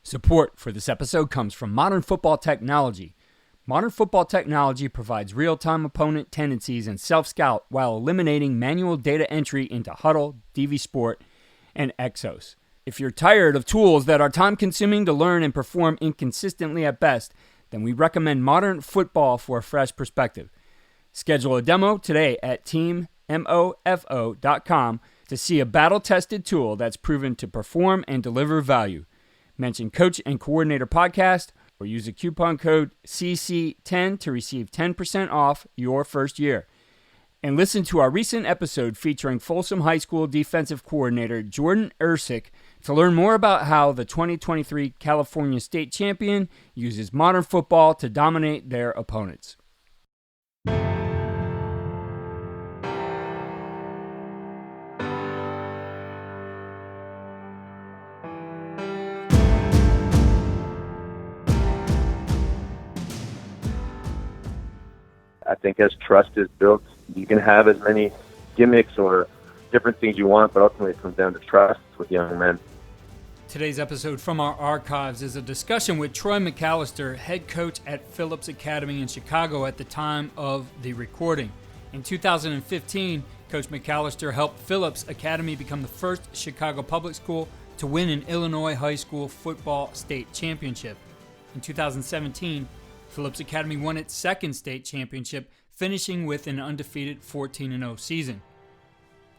Support for this episode comes from Modern Football Technology. Modern Football Technology provides real-time opponent tendencies and self-scout while eliminating manual data entry into Huddle, DV Sport, and Exos. If you're tired of tools that are time-consuming to learn and perform inconsistently at best, then we recommend Modern Football for a fresh perspective. Schedule a demo today at teammofo.com to see a battle-tested tool that's proven to perform and deliver value. Mention Coach and Coordinator Podcast or use the coupon code CC10 to receive 10% off your first year. And listen to our recent episode featuring Folsom High School defensive coordinator Jordan Ersick to learn more about how the 2023 California State Champion uses modern football to dominate their opponents. I think as trust is built, you can have as many gimmicks or different things you want, but ultimately it comes down to trust with young men. Today's episode from our archives is a discussion with Troy McAllister, head coach at Phillips Academy in Chicago at the time of the recording. In 2015, Coach McAllister helped Phillips Academy become the first Chicago public school to win an Illinois high school football state championship. In 2017, Phillips Academy won its second state championship, finishing with an undefeated 14-0 season.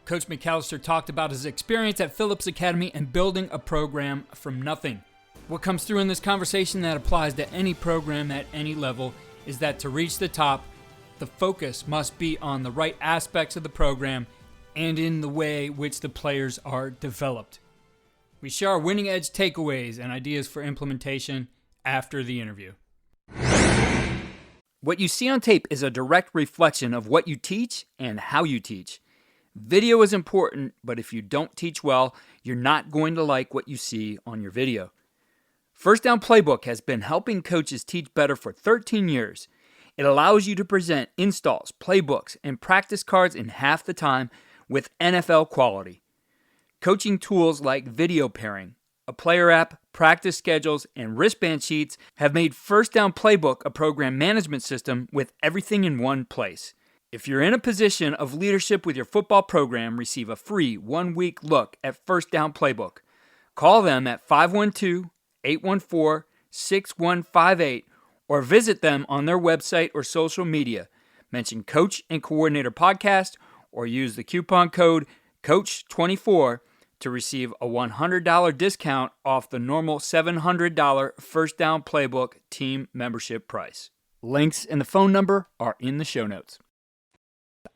Coach McAllister talked about his experience at Phillips Academy and building a program from nothing. What comes through in this conversation that applies to any program at any level is that to reach the top, the focus must be on the right aspects of the program and in the way which the players are developed. We share our winning edge takeaways and ideas for implementation after the interview. What you see on tape is a direct reflection of what you teach and how you teach. Video is important, but if you don't teach well, you're not going to like what you see on your video. First Down Playbook has been helping coaches teach better for 13 years. It allows you to present installs, playbooks, and practice cards in half the time with NFL quality. Coaching tools like video pairing, a player app, practice schedules, and wristband sheets have made First Down Playbook a program management system with everything in one place. If you're in a position of leadership with your football program, receive a free 1-week look at First Down Playbook. Call them at 512-814-6158 or visit them on their website or social media. Mention Coach and Coordinator Podcast or use the coupon code COACH24 to receive a $100 discount off the normal $700 First Down Playbook team membership price. Links and the phone number are in the show notes.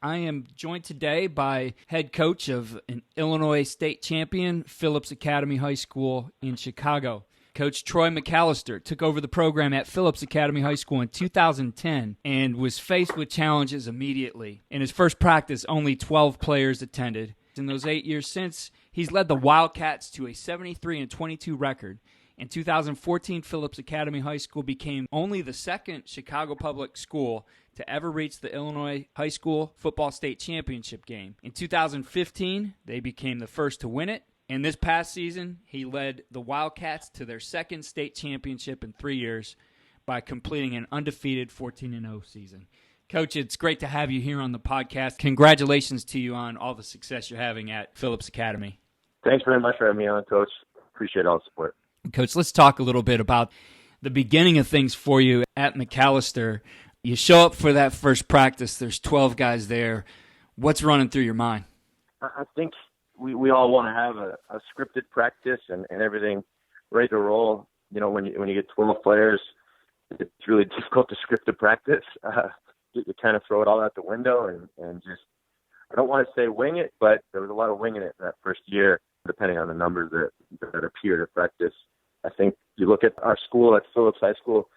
I am joined today by head coach of an Illinois state champion, Phillips Academy High School in Chicago. Coach Troy McAllister took over the program at Phillips Academy High School in 2010 and was faced with challenges immediately. In his first practice, only 12 players attended. In those 8 years since, he's led the Wildcats to a 73-22 record. In 2014, Phillips Academy High School became only the second Chicago public school to ever reach the Illinois High School Football State Championship game. In 2015, they became the first to win it. And this past season, he led the Wildcats to their second state championship in 3 years by completing an undefeated 14-0 season. Coach, it's great to have you here on the podcast. Congratulations to you on all the success you're having at Phillips Academy. Thanks very much for having me on, Coach. Appreciate all the support. Coach, let's talk a little bit about the beginning of things for you at McAllister. You show up for that first practice. There's 12 guys there. What's running through your mind? I think we all want to have a scripted practice and everything ready to roll. You know, when you get 12 players, it's really difficult to script a practice. You kind of throw it all out the window and just, I don't want to say wing it, but there was a lot of winging it that first year, depending on the numbers that appeared at practice. I think you look at our school at Phillips High School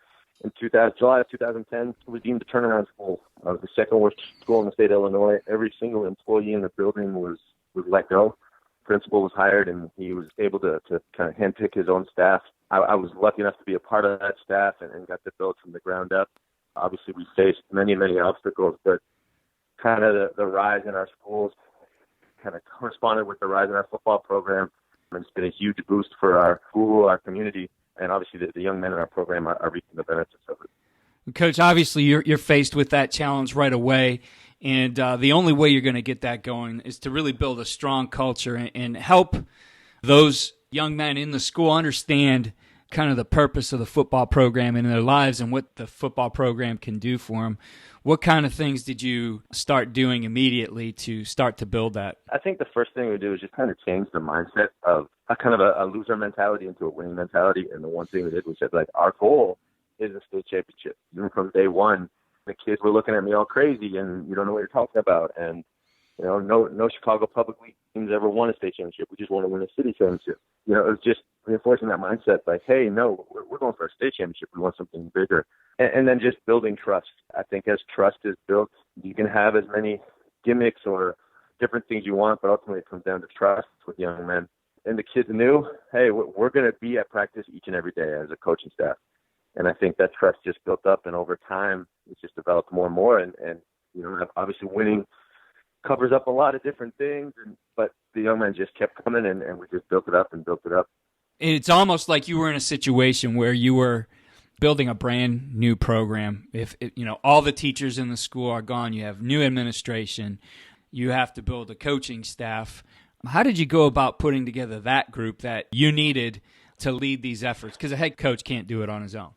in July of 2010, we deemed a turnaround school. It was the second worst school in the state of Illinois. Every single employee in the building was let go. Principal was hired, and he was able to kind of handpick his own staff. I was lucky enough to be a part of that staff and got to build from the ground up. Obviously, we faced many, many obstacles, but kind of the rise in our schools kind of corresponded with the rise in our football program. And it's been a huge boost for our school, our community. And obviously the young men in our program are reaping the benefits of it. Coach, obviously you're faced with that challenge right away, and the only way you're going to get that going is to really build a strong culture and help those young men in the school understand kind of the purpose of the football program in their lives and what the football program can do for them. What kind of things did you start doing immediately to start to build that? I think the first thing we do is just kind of change the mindset of a loser mentality into a winning mentality. And the one thing we did was said, like, our goal is a state championship. Even from day one, the kids were looking at me all crazy and you don't know what you're talking about. And, no Chicago public league teams ever won a state championship. We just want to win a city championship. It was just reinforcing that mindset, like, hey, no, we're going for a state championship. We want something bigger. And then just building trust. I think as trust is built, you can have as many gimmicks or different things you want, but ultimately it comes down to trust with young men. And the kids knew, hey, we're going to be at practice each and every day as a coaching staff. And I think that trust just built up, and over time, it's just developed more and more. And obviously winning covers up a lot of different things, but the young men just kept coming, and we just built it up and built it up. It's almost like you were in a situation where you were building a brand new program. If all the teachers in the school are gone, you have new administration, you have to build a coaching staff. How did you go about putting together that group that you needed to lead these efforts? Because a head coach can't do it on his own.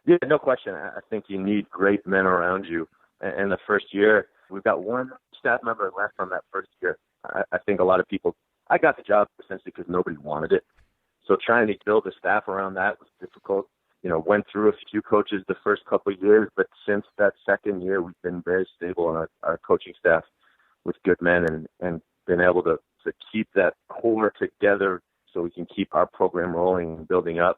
Yeah, no question. I think you need great men around you. And the first year, we've got one staff member left from that first year. I think a lot of people, I got the job essentially because nobody wanted it. So trying to build a staff around that was difficult. Went through a few coaches the first couple of years, but since that second year, we've been very stable on our coaching staff with good men and been able to keep that core together so we can keep our program rolling and building up.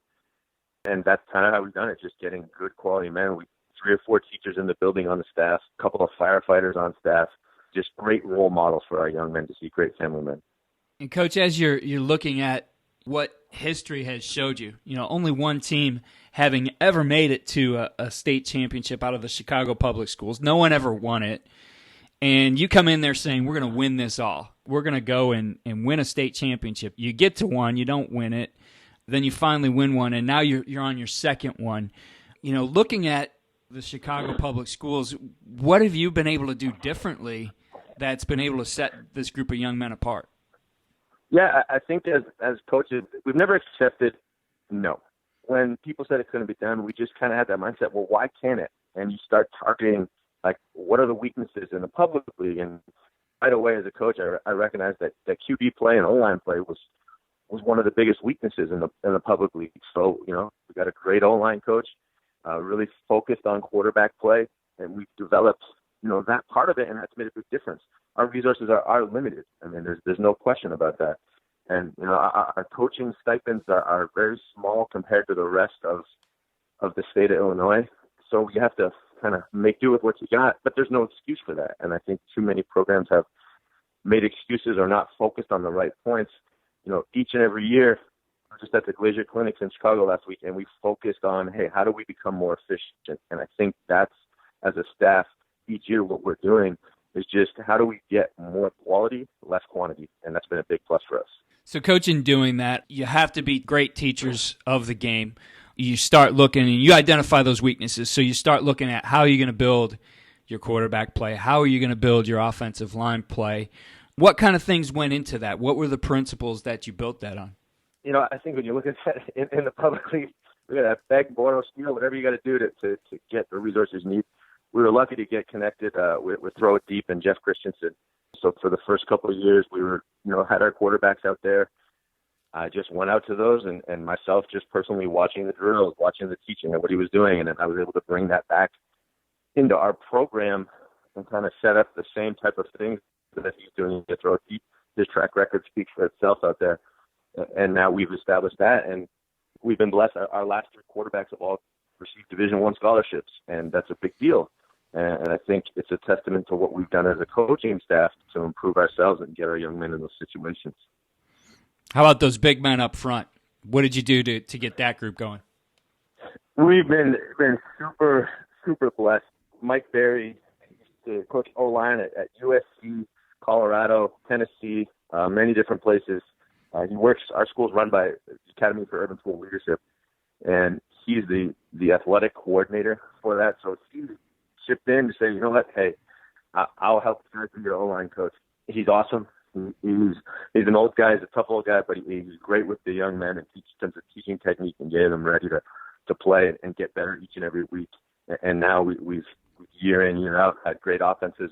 And that's kind of how we've done it, just getting good quality men. We 3 or 4 teachers in the building on the staff, a couple of firefighters on staff, just great role models for our young men to see, great family men. And Coach, as you're looking at what history has showed you, only one team having ever made it to a state championship out of the Chicago public schools. No one ever won it. And you come in there saying, we're going to win this all. We're going to go and win a state championship. You get to one, you don't win it. Then you finally win one, and now you're on your second one. Looking at the Chicago public schools, what have you been able to do differently that's been able to set this group of young men apart? Yeah, I think as coaches, we've never accepted no. When people said it couldn't be done, we just kind of had that mindset, well, why can't it? And you start targeting, like, what are the weaknesses in the public league? And right away as a coach, I recognized that QB play and O-line play was one of the biggest weaknesses in the public league. So, we got a great O-line coach, really focused on quarterback play, and we've developed, that part of it, and that's made a big difference. Our resources are limited. I mean, there's no question about that. And, our coaching stipends are very small compared to the rest of the state of Illinois. So you have to kind of make do with what you got, but there's no excuse for that. And I think too many programs have made excuses or not focused on the right points. Each and every year, we're just at the Glacier Clinics in Chicago last week, and we focused on, hey, how do we become more efficient? And I think that's, as a staff, each year what we're doing is just how do we get more quality, less quantity, and that's been a big plus for us. So, Coach, in doing that, you have to be great teachers of the game. You start looking and you identify those weaknesses. So you start looking at how you're going to build your quarterback play, how are you going to build your offensive line play. What kind of things went into that? What were the principles that you built that on? I think when you look at that in the public league, we got to beg, borrow, steal, whatever you got to do to get the resources you need. We were lucky to get connected with Throw It Deep and Jeff Christensen. So for the first couple of years, we were, had our quarterbacks out there. I just went out to those and myself just personally watching the drills, watching the teaching and what he was doing. And then I was able to bring that back into our program and kind of set up the same type of things that he's doing to Throw It Deep. His track record speaks for itself out there. And now we've established that, and we've been blessed. Our last 3 quarterbacks have all received Division I scholarships, and that's a big deal. And I think it's a testament to what we've done as a coaching staff to improve ourselves and get our young men in those situations. How about those big men up front? What did you do to get that group going? We've been super, super blessed. Mike Berry used to coach O-line at USC, Colorado, Tennessee, many different places. Our school's run by the Academy for Urban School Leadership, and he's the athletic coordinator for that. So he chipped in to say, you know what, hey, I'll help you guys be your O-line coach. He's awesome. He's an old guy. He's a tough old guy, but he's great with the young men and teaches them the teaching technique and getting them ready to play and get better each and every week. And now we've year in, year out had great offenses.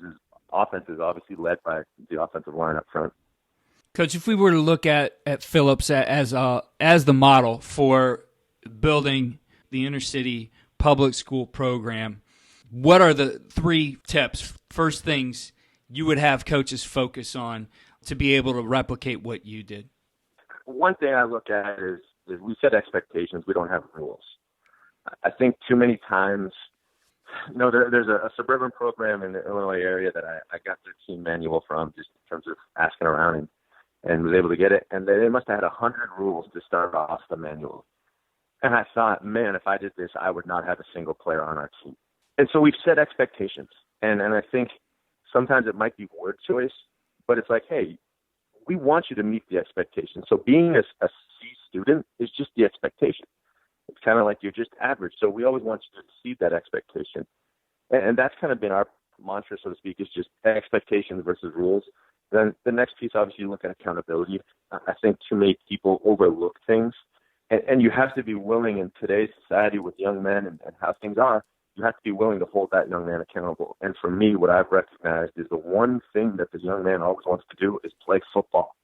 Offenses obviously led by the offensive line up front. Coach, if we were to look at Phillips as the model for building the inner city public school program, what are the 3 tips, first things you would have coaches focus on to be able to replicate what you did? One thing I look at is we set expectations. We don't have rules. I think too many times, there's a suburban program in the Illinois area that I got their team manual from, just in terms of asking around and was able to get it. And they must have had 100 rules to start off the manual. And I thought, man, if I did this, I would not have a single player on our team. And so we've set expectations. And I think sometimes it might be word choice, but it's like, hey, we want you to meet the expectations. So being a C student is just the expectation. It's kind of like you're just average. So we always want you to exceed that expectation. And that's kind of been our mantra, so to speak, is just expectations versus rules. Then the next piece, obviously, you look at accountability. I think too many people overlook things. And you have to be willing in today's society with young men and how things are, you have to be willing to hold that young man accountable. And for me, what I've recognized is the one thing that the young man always wants to do is play football.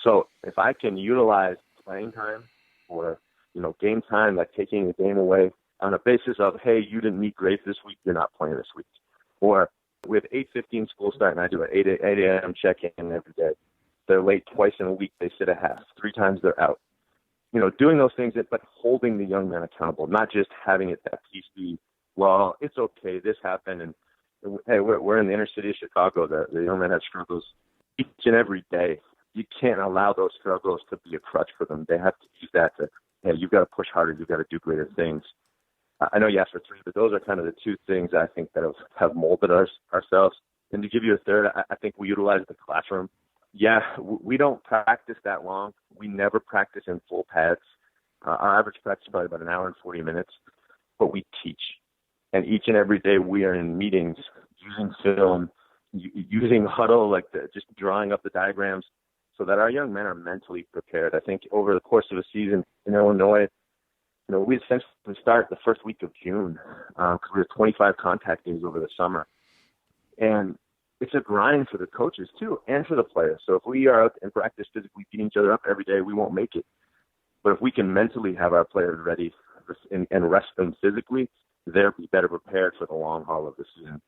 So if I can utilize playing time or, game time, like taking a game away on a basis of, hey, you didn't meet grades this week, you're not playing this week. Or with 8:15 school start, and I do an 8 a.m. check-in every day. They're late twice in a week. They sit a half. 3 times they're out. Doing those things, but holding the young man accountable, not just having it that piece be, well, it's okay, this happened, and hey, we're in the inner city of Chicago. The young man has struggles each and every day. You can't allow those struggles to be a crutch for them. They have to use that to, hey, you've got to push harder, you've got to do greater things. I know you asked for 3, but those are kind of the 2 things I think that have molded ourselves. And to give you a third, I think we utilize the classroom. Yeah, we don't practice that long. We never practice in full pads. Our average practice is probably about an hour and 40 minutes, but we teach. And each and every day we are in meetings using film, using huddle, just drawing up the diagrams so that our young men are mentally prepared. I think over the course of a season in Illinois, we essentially start the first week of June because we have 25 contact days over the summer. And it's a grind for the coaches, too, and for the players. So if we are out in practice physically beating each other up every day, we won't make it. But if we can mentally have our players ready and rest them physically, they'll be better prepared for the long haul of the season.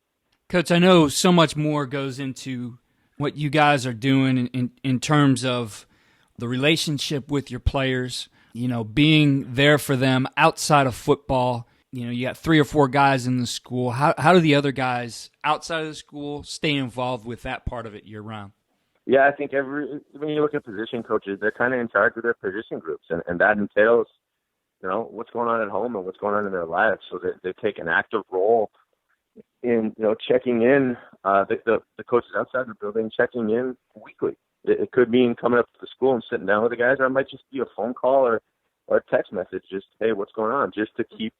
Coach, I know so much more goes into what you guys are doing in terms of the relationship with your players, being there for them outside of football. You got 3 or 4 guys in the school. How do the other guys outside of the school stay involved with that part of it year-round? Yeah, I think when you look at position coaches, they're kind of in charge of their position groups, and that entails, what's going on at home and what's going on in their lives. So they take an active role in, checking in, the coaches outside the building, checking in weekly. It could mean coming up to the school and sitting down with the guys, or it might just be a phone call or a text message, just, hey, what's going on? Just to keep,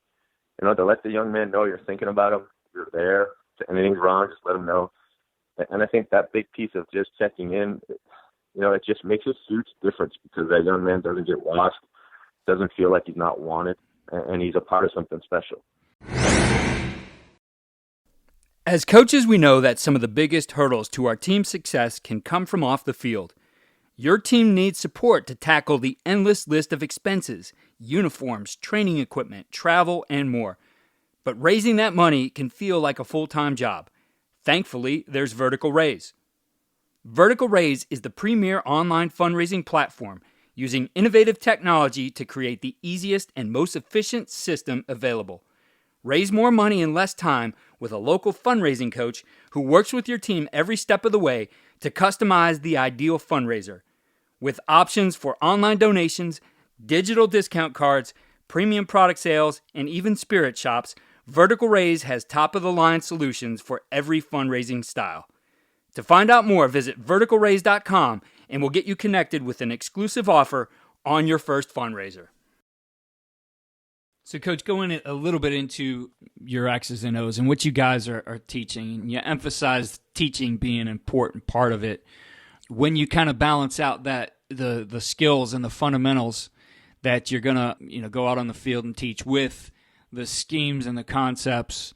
to let the young man know you're thinking about him, you're there. If anything's wrong, just let him know. And I think that big piece of just checking in, it just makes a huge difference because that young man doesn't get lost, doesn't feel like he's not wanted, and he's a part of something special. As coaches, we know that some of the biggest hurdles to our team's success can come from off the field. Your team needs support to tackle the endless list of expenses, uniforms, training equipment, travel, and more. But raising that money can feel like a full-time job. Thankfully, there's Vertical Raise. Vertical Raise is the premier online fundraising platform using innovative technology to create the easiest and most efficient system available. Raise more money in less time with a local fundraising coach who works with your team every step of the way to customize the ideal fundraiser. With options for online donations, digital discount cards, premium product sales, and even spirit shops, Vertical Raise has top-of-the-line solutions for every fundraising style. To find out more, visit verticalraise.com and we'll get you connected with an exclusive offer on your first fundraiser. So, Coach, going a little bit into your X's and O's and what you guys are teaching, and you emphasized teaching being an important part of it. When you kind of balance out that the skills and the fundamentals that you're gonna go out on the field and teach with the schemes and the concepts,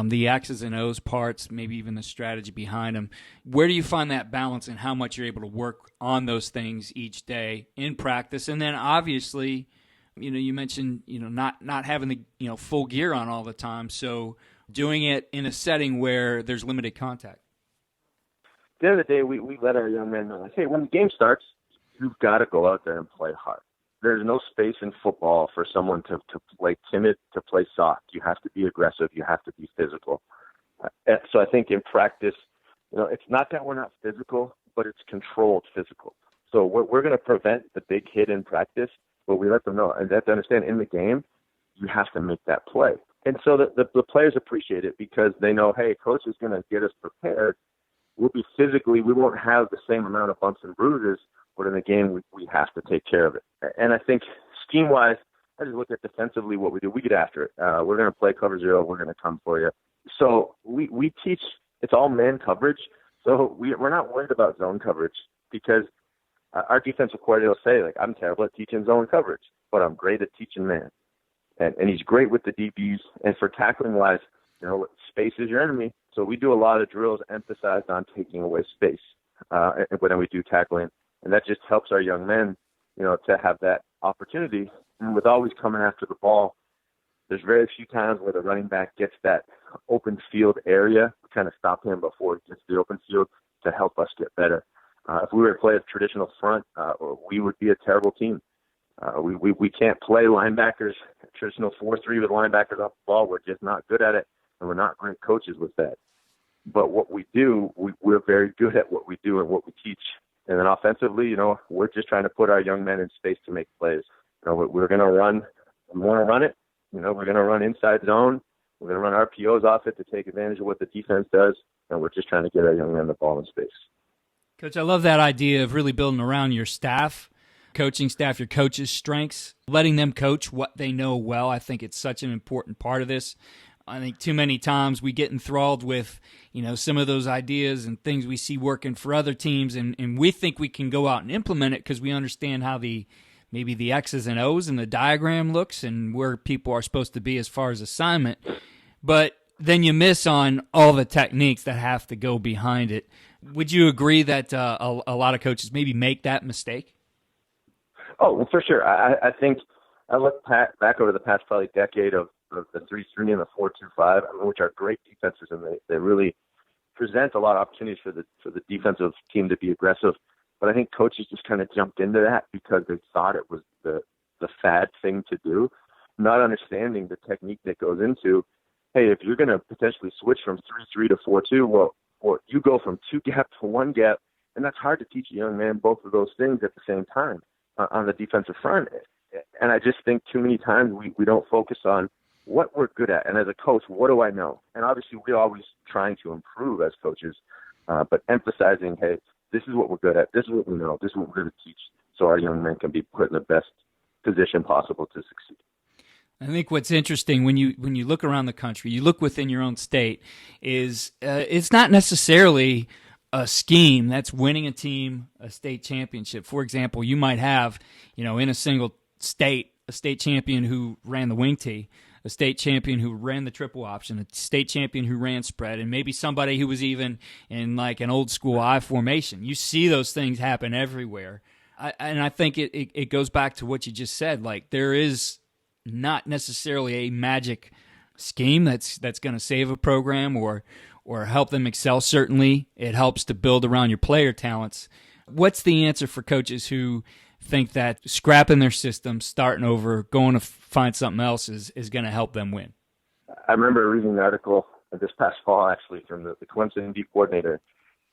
the X's and O's parts, maybe even the strategy behind them, where do you find that balance and how much you're able to work on those things each day in practice? And then obviously, you mentioned, not having the, full gear on all the time. So doing it in a setting where there's limited contact. At the end of the day, we let our young men know, like, hey, when the game starts, you've got to go out there and play hard. There's no space in football for someone to play timid, to play soft. You have to be aggressive. You have to be physical. So I think in practice, it's not that we're not physical, but it's controlled physical. So we're going to prevent the big hit in practice, but we let them know. And they have to understand in the game, you have to make that play. And so the players appreciate it because they know, hey, coach is going to get us prepared. We won't have the same amount of bumps and bruises, but in the game, we have to take care of it. And I think scheme-wise, I just look at defensively what we do. We get after it. We're going to play cover zero. We're going to come for you. So we teach, it's all man coverage. So we're not worried about zone coverage because our defensive coordinator will say, like, I'm terrible at teaching zone coverage, but I'm great at teaching man. And he's great with the DBs. And for tackling-wise, space is your enemy. So we do a lot of drills emphasized on taking away space when we do tackling. And that just helps our young men, to have that opportunity. And with always coming after the ball, there's very few times where the running back gets that open field area. We kind of stop him before he gets to the open field to help us get better. If we were to play a traditional front, we would be a terrible team. We can't play linebackers, traditional 4-3 with linebackers off the ball. We're just not good at it, and we're not great coaches with that. But what we do, we're very good at what we do and what we teach. And then offensively, we're just trying to put our young men in space to make plays. We're going to run. We want to run it. We're going to run inside zone. We're going to run RPOs off it to take advantage of what the defense does. And we're just trying to get our young men the ball in space. Coach, I love that idea of really building around your staff, coaching staff, your coaches' strengths, letting them coach what they know well. I think it's such an important part of this. I think too many times we get enthralled with, some of those ideas and things we see working for other teams, and we think we can go out and implement it because we understand how maybe the X's and O's and the diagram looks and where people are supposed to be as far as assignment. But then you miss on all the techniques that have to go behind it. Would you agree that a lot of coaches maybe make that mistake? Oh, well, for sure. I think I look back over the past probably decade of the 3-3 and the 4-2-5, which are great defenses, and they really present a lot of opportunities for the defensive team to be aggressive. But I think coaches just kind of jumped into that because they thought it was the fad thing to do, not understanding the technique that goes into, hey, if you're going to potentially switch from 3-3 to 4-2, well, or you go from 2 gap to 1 gap, and that's hard to teach a young man both of those things at the same time on the defensive front. And I just think too many times we don't focus on what we're good at. And as a coach, what do I know? And obviously we're always trying to improve as coaches, but emphasizing, hey, this is what we're good at. This is what we know. This is what we're going to teach so our young men can be put in the best position possible to succeed. I think what's interesting when you look around the country, you look within your own state, is it's not necessarily a scheme that's winning a team a state championship. For example, you might have, in a single state, a state champion who ran the wing tee, a state champion who ran the triple option, a state champion who ran spread, and maybe somebody who was even in like an old school I formation. You see those things happen everywhere. And I think it goes back to what you just said. Like, there is not necessarily a magic scheme that's going to save a program or help them excel. Certainly, it helps to build around your player talents. What's the answer for coaches who think that scrapping their system, starting over, going to find something else is going to help them win? I remember reading an article this past fall, actually, from the Clemson D coordinator,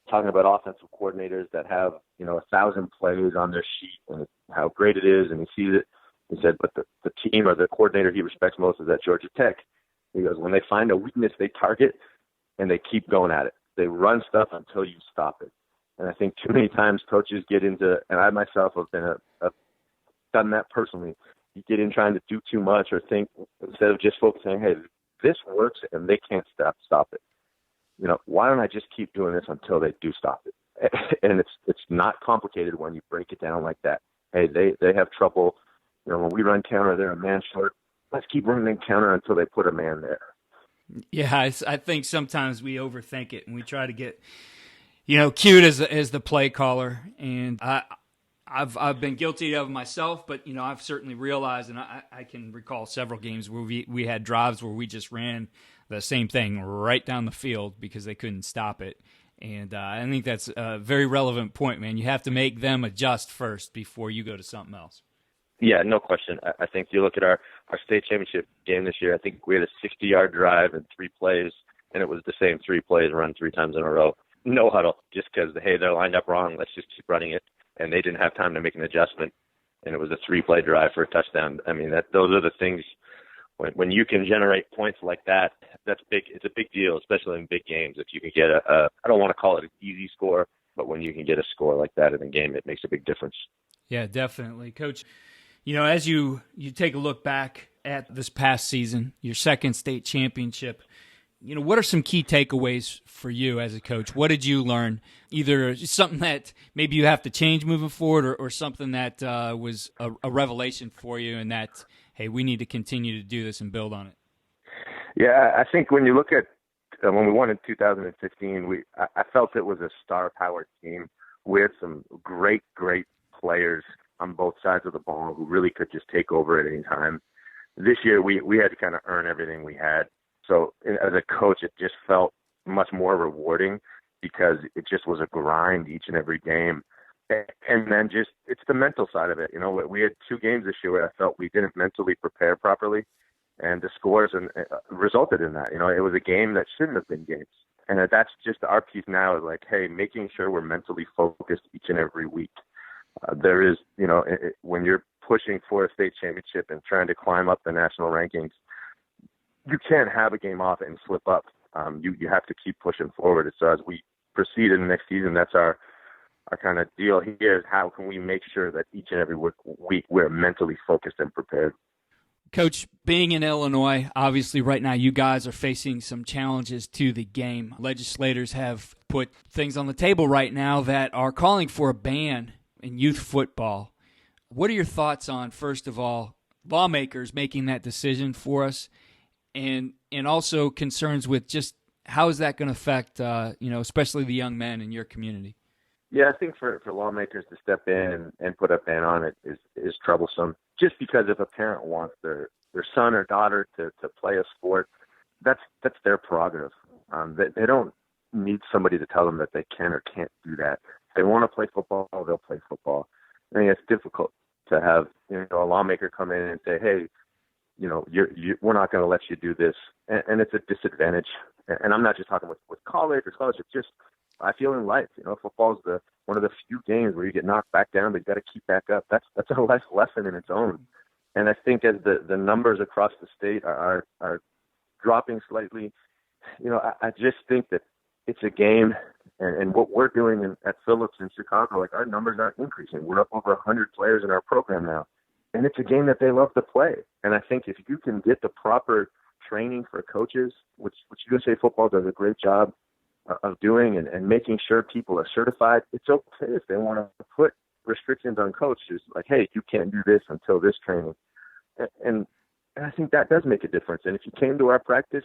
talking about offensive coordinators that have, 1,000 plays on their sheet and how great it is, and he sees it. He said, but the team or the coordinator he respects most is at Georgia Tech. He goes, when they find a weakness, they target and they keep going at it. They run stuff until you stop it. And I think too many times coaches get into, and I myself have been I've done that personally. You get in trying to do too much or think instead of just focusing, hey, this works and they can't stop it. Why don't I just keep doing this until they do stop it? And it's not complicated when you break it down like that. Hey, they have trouble. When we run counter, they're a man short. Let's keep running counter until they put a man there. Yeah, I think sometimes we overthink it and we try to get, cute as the play caller. And I've been guilty of myself, but I've certainly realized, and I can recall several games where we had drives where we just ran the same thing right down the field because they couldn't stop it. And I think that's a very relevant point, man. You have to make them adjust first before you go to something else. Yeah, no question. I think you look at our state championship game this year, I think we had a 60-yard drive and 3 plays, and it was the same 3 plays run 3 times in a row. No huddle, just because, hey, they're lined up wrong. Let's just keep running it. And they didn't have time to make an adjustment, and it was a 3-play drive for a touchdown. I mean, those are the things. When you can generate points like that, that's big. It's a big deal, especially in big games. If you can get I don't want to call it an easy score, but when you can get a score like that in a game, it makes a big difference. Yeah, definitely. Coach, as you take a look back at this past season, your second state championship, what are some key takeaways for you as a coach? What did you learn? Either something that maybe you have to change moving forward or something that was a revelation for you and that, hey, we need to continue to do this and build on it. Yeah, I think when you look at when we won in 2015, I felt it was a star-powered team with some great players on both sides of the ball who really could just take over at any time. This year, we had to kind of earn everything we had. So as a coach, it just felt much more rewarding because it just was a grind each and every game. And then just it's the mental side of it. We had 2 games this year where I felt we didn't mentally prepare properly, and the scores resulted in that. It was a game that shouldn't have been games. And that's just our piece now is like, hey, making sure we're mentally focused each and every week. There is, when you're pushing for a state championship and trying to climb up the national rankings, you can't have a game off and slip up. You have to keep pushing forward. So as we proceed in the next season, that's our kind of deal here is how can we make sure that each and every week we're mentally focused and prepared. Coach, being in Illinois, obviously right now you guys are facing some challenges to the game. Legislators have put things on the table right now that are calling for a ban in youth football. What are your thoughts on, first of all, lawmakers making that decision for us, and also concerns with just how is that going to affect, especially the young men in your community? Yeah, I think for lawmakers to step in and put a ban on it is troublesome. Just because if a parent wants their son or daughter to play a sport, that's their prerogative. They don't need somebody to tell them that they can or can't do that. If they want to play football, they'll play football. I mean, it's difficult to have a lawmaker come in and say, hey, we're not going to let you do this, and it's a disadvantage. And I'm not just talking with college or scholarship, just I feel in life, football is one of the few games where you get knocked back down, but you got to keep back up. That's a life lesson in its own. And I think as the numbers across the state are dropping slightly, I just think that it's a game, and what we're doing at Phillips in Chicago, like our numbers aren't increasing. We're up over 100 players in our program now, and it's a game that they love to play. And I think if you can get the proper training for coaches, which USA Football does a great job of doing, and making sure people are certified, it's okay if they want to put restrictions on coaches, like, hey, you can't do this until this training. And I think that does make a difference. And if you came to our practice,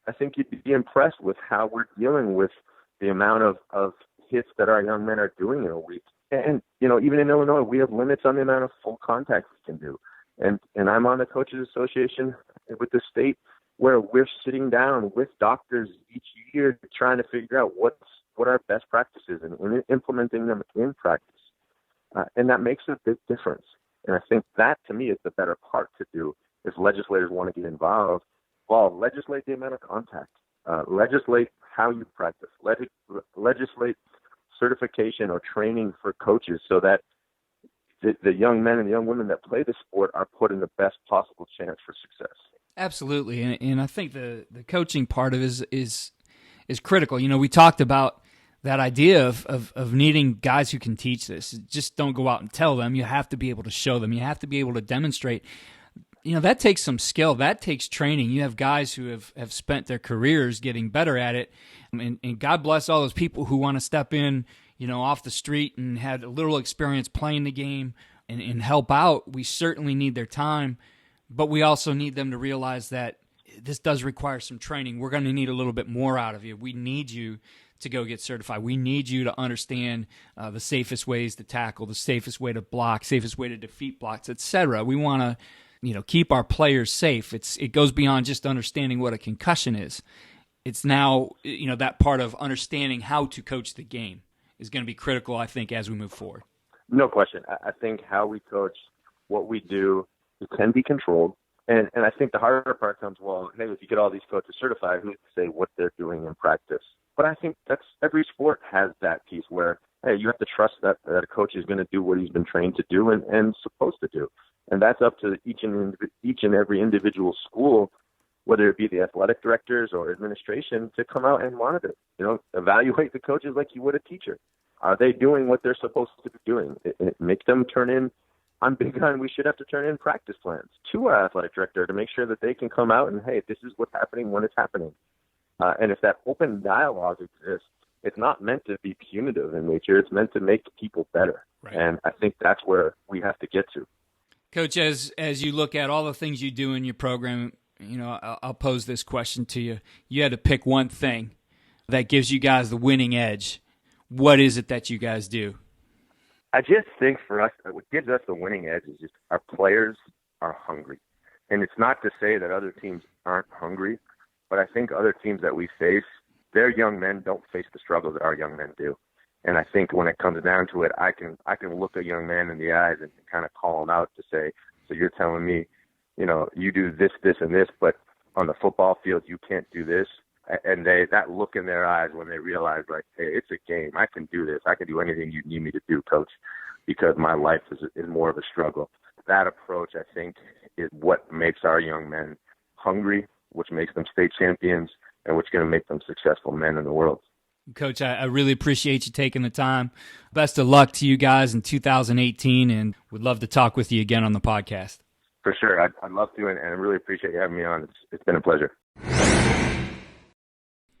I think you'd be impressed with how we're dealing with the amount of hits that our young men are doing in a week. And, even in Illinois, we have limits on the amount of full contact we can do. And I'm on the Coaches Association with the state where we're sitting down with doctors each year trying to figure out what our best practices and implementing them in practice. And that makes a big difference. And I think that, to me, is the better part to do if legislators want to get involved. Well, legislate the amount of contact. Legislate how you practice. Legislate certification or training for coaches so that the young men and young women that play the sport are put in the best possible chance for success. Absolutely, and I think the coaching part of it is critical. We talked about that idea of needing guys who can teach this. Just don't go out and tell them. You have to be able to show them. You have to be able to demonstrate. That takes some skill. That takes training. You have guys who have spent their careers getting better at it. And God bless all those people who want to step in, off the street and had a little experience playing the game and help out. We certainly need their time, but we also need them to realize that this does require some training. We're going to need a little bit more out of you. We need you to go get certified. We need you to understand the safest ways to tackle, the safest way to block, safest way to defeat blocks, etc. We want to, keep our players safe. It goes beyond just understanding what a concussion is. It's now, that part of understanding how to coach the game is going to be critical, I think, as we move forward. No question. I think how we coach, what we do, it can be controlled. And I think the harder part comes, well, hey, if you get all these coaches certified, who's to say what they're doing in practice? But I think that's every sport has that piece where, hey, you have to trust that a coach is going to do what he's been trained to do and supposed to do. And that's up to each and every individual school, whether it be the athletic directors or administration, to come out and monitor, evaluate the coaches like you would a teacher. Are they doing what they're supposed to be doing? Make them turn in. I'm big on we should have to turn in practice plans to our athletic director to make sure that they can come out and, hey, this is what's happening when it's happening. And if that open dialogue exists, it's not meant to be punitive in nature. It's meant to make people better. Right. And I think that's where we have to get to. Coach, as you look at all the things you do in your program, I'll pose this question to you. You had to pick one thing that gives you guys the winning edge. What is it that you guys do? I just think for us, what gives us the winning edge is just our players are hungry. And it's not to say that other teams aren't hungry, but I think other teams that we face, their young men don't face the struggles that our young men do. And I think when it comes down to it, I can look a young man in the eyes and kind of call him out to say, so you're telling me, you do this, this, and this, but on the football field, you can't do this. And that look in their eyes when they realize, like, hey, it's a game. I can do this. I can do anything you need me to do, coach, because my life is more of a struggle. That approach, I think, is what makes our young men hungry, which makes them state champions, and which is going to make them successful men in the world. Coach, I really appreciate you taking the time. Best of luck to you guys in 2018, and would love to talk with you again on the podcast. For sure. I'd love to, and I really appreciate you having me on. It's been a pleasure.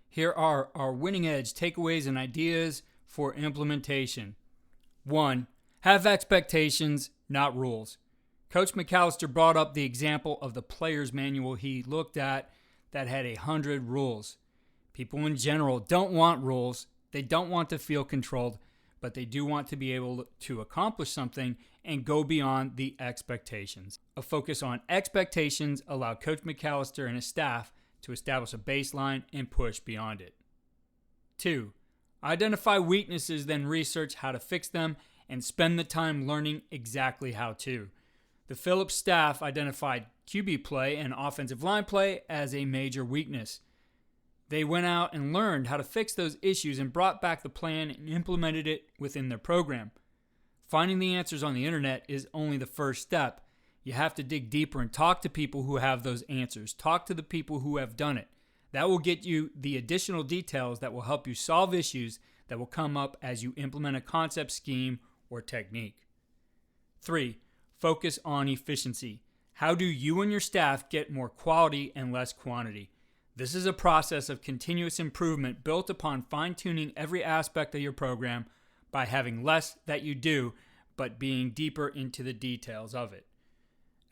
Here are our winning edge takeaways and ideas for implementation. 1. Have expectations, not rules. Coach McAllister brought up the example of the player's manual he looked at that had 100 rules. People in general don't want rules. They don't want to feel controlled, but they do want to be able to accomplish something and go beyond the expectations. A focus on expectations allowed Coach McAllister and his staff to establish a baseline and push beyond it. 2. Identify weaknesses, then research how to fix them and spend the time learning exactly how to. The Phillips staff identified QB play and offensive line play as a major weakness. They went out and learned how to fix those issues and brought back the plan and implemented it within their program. Finding the answers on the internet is only the first step. You have to dig deeper and talk to people who have those answers. Talk to the people who have done it. That will get you the additional details that will help you solve issues that will come up as you implement a concept, scheme, or technique. 3. Focus on efficiency. How do you and your staff get more quality and less quantity? This is a process of continuous improvement built upon fine-tuning every aspect of your program by having less that you do, but being deeper into the details of it.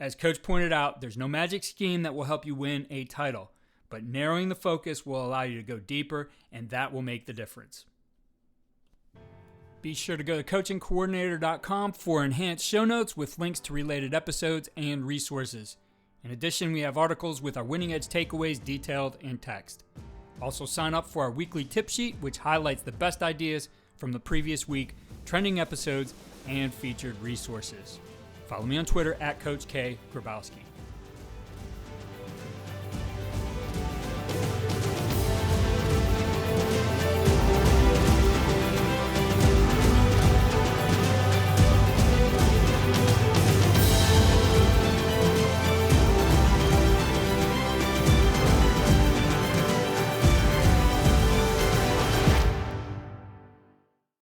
As Coach pointed out, there's no magic scheme that will help you win a title, but narrowing the focus will allow you to go deeper, and that will make the difference. Be sure to go to coachingcoordinator.com for enhanced show notes with links to related episodes and resources. In addition, we have articles with our winning edge takeaways detailed in text. Also sign up for our weekly tip sheet, which highlights the best ideas from the previous week, trending episodes, and featured resources. Follow me on Twitter at Coach K. Grabowski.